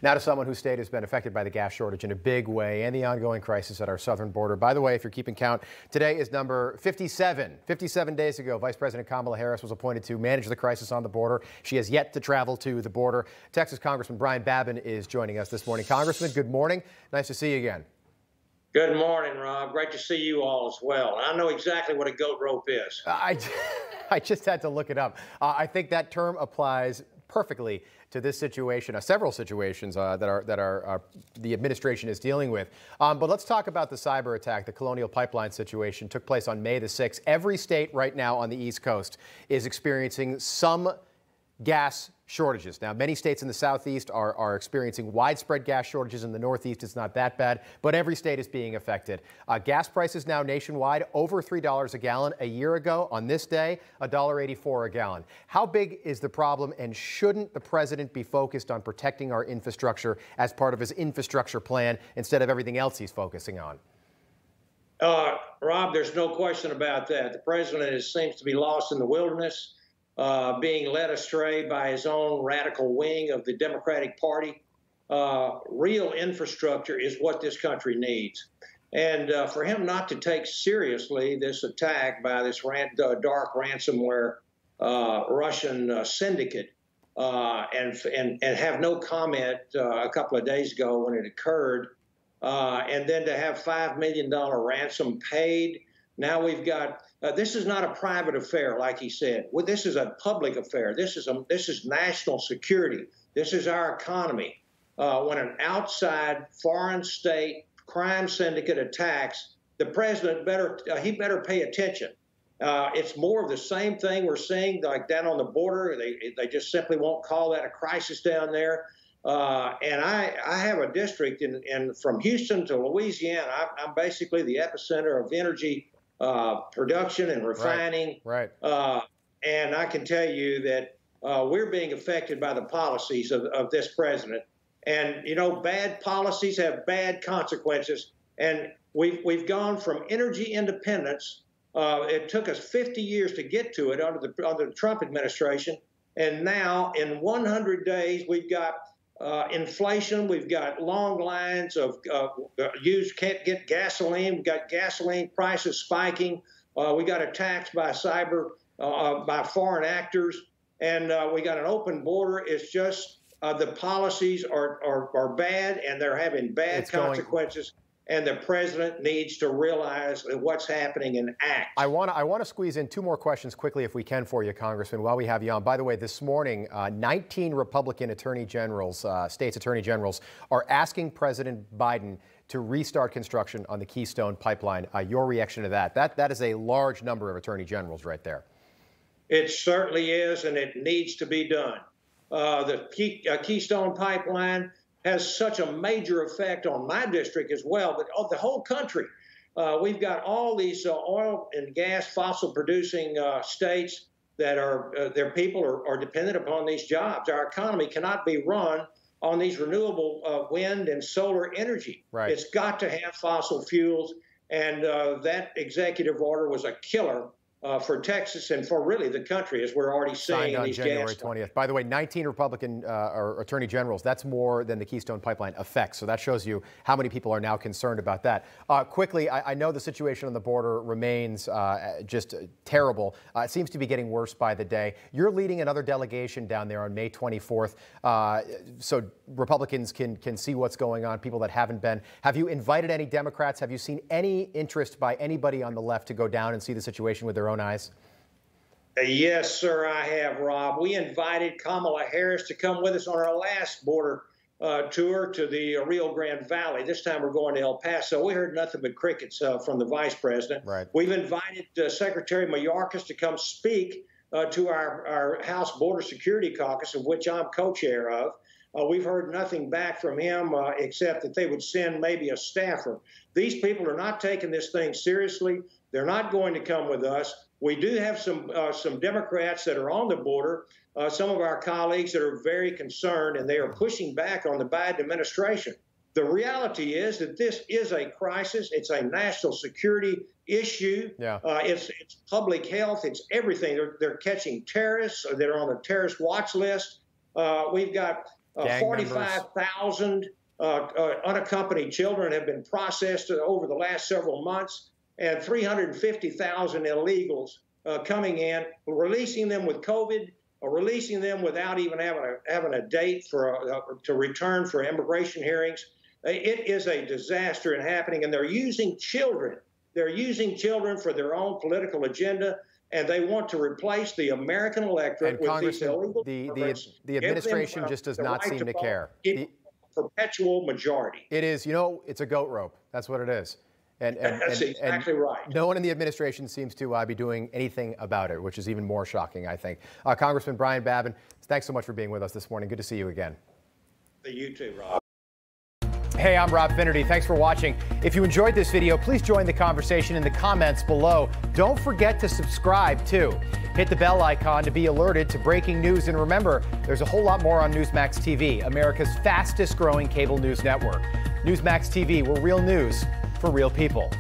Now to someone whose state has been affected by the gas shortage in a big way and the ongoing crisis at our southern border. By the way, if you're keeping count, today is number 57. 57 days ago, Vice President Kamala Harris was appointed to manage the crisis on the border. She has yet to travel to the border. Texas Congressman Brian Babin is joining us this morning. Congressman, good morning. Nice to see you again. Good morning, Rob. Great to see you all as well. I know exactly what a goat rope is. I just had to look it up. I think that term applies perfectly to this situation, several situations that the administration is dealing with. But let's talk about the cyber attack. The Colonial Pipeline situation took place on May the 6th. Every state right now on the East Coast is experiencing some gas shortages. Now, many states in the Southeast are experiencing widespread gas shortages. In the Northeast, it's not that bad, but every state is being affected. Gas prices now nationwide over $3 a gallon. A year ago, on this day, $1.84 a gallon. How big is the problem, and shouldn't the president be focused on protecting our infrastructure as part of his infrastructure plan instead of everything else he's focusing on? Rob, there's no question about that. The president seems to be lost in the wilderness. Being led astray by his own radical wing of the Democratic Party. Real infrastructure is what this country needs. And for him not to take seriously this attack by this dark ransomware Russian syndicate and have no comment a couple of days ago when it occurred, and then to have $5 million ransom paid. Now we've got, this is not a private affair, like he said. Well, this is a public affair. This is national security. This is our economy. When an outside foreign state crime syndicate attacks, the president better pay attention. It's more of the same thing we're seeing, like down on the border. They just simply won't call that a crisis down there. And I have a district from Houston to Louisiana. I'm basically the epicenter of energy production and refining. Right. And I can tell you that we're being affected by the policies of this president. And, you know, bad policies have bad consequences. And we've gone from energy independence. It took us 50 years to get to it under the Trump administration. And now in 100 days, we've got inflation. We've got long lines of can't get gasoline. We've got gasoline prices spiking. We got attacks by by foreign actors, and we got an open border. It's just the policies are bad, and they're having bad consequences. And the president needs to realize what's happening and act. I want to squeeze in two more questions quickly, if we can, for you, Congressman, while we have you on. By the way, this morning, 19 Republican attorney generals, states attorney generals, are asking President Biden to restart construction on the Keystone Pipeline. Your reaction to that? That is a large number of attorney generals right there. It certainly is, and it needs to be done. The Keystone Pipeline has such a major effect on my district as well, but the whole country. We've got all these oil and gas fossil producing states that their people are dependent upon these jobs. Our economy cannot be run on these renewable wind and solar energy. Right. It's got to have fossil fuels, and that executive order was a killer for Texas and for really the country, as we're already seeing in these January 20th. By the way, 19 Republican or attorney generals, that's more than the Keystone Pipeline affects. So that shows you how many people are now concerned about that. Quickly, I know the situation on the border remains just terrible. It seems to be getting worse by the day. You're leading another delegation down there on May 24th, so Republicans can see what's going on, people that haven't been. Have you invited any Democrats? Have you seen any interest by anybody on the left to go down and see the situation with their own eyes? Yes, sir, I have, Rob. We invited Kamala Harris to come with us on our last border tour to the Rio Grande Valley. This time we're going to El Paso. We heard nothing but crickets from the vice president. Right. We've invited Secretary Mayorkas to come speak to our House Border Security Caucus, of which I'm co-chair of. We've heard nothing back from him except that they would send maybe a staffer. These people are not taking this thing seriously. They're not going to come with us. We do have some Democrats that are on the border, some of our colleagues that are very concerned, and they are pushing back on the Biden administration. The reality is that this is a crisis. It's a national security issue. Yeah. It's public health. It's everything. They're catching terrorists that are on the terrorist watch list. We've got 45,000 unaccompanied children have been processed over the last several months, and 350,000 illegals coming in, releasing them with COVID, or releasing them without even having a date to return for immigration hearings. It is a disaster and happening, and they're using children. They're using children for their own political agenda, and they want to replace the American electorate with these illegal immigrants. The administration just does not seem to care. Perpetual majority. It is, you know, it's a goat rope. That's what it is. And that's exactly right. No one in the administration seems to be doing anything about it, which is even more shocking, I think. Congressman Brian Babin, thanks so much for being with us this morning. Good to see you again. You too, Rob. Hey, I'm Rob Finnerty. Thanks for watching. If you enjoyed this video, please join the conversation in the comments below. Don't forget to subscribe, too. Hit the bell icon to be alerted to breaking news. And remember, there's a whole lot more on Newsmax TV, America's fastest growing cable news network. Newsmax TV, we're real news for real people.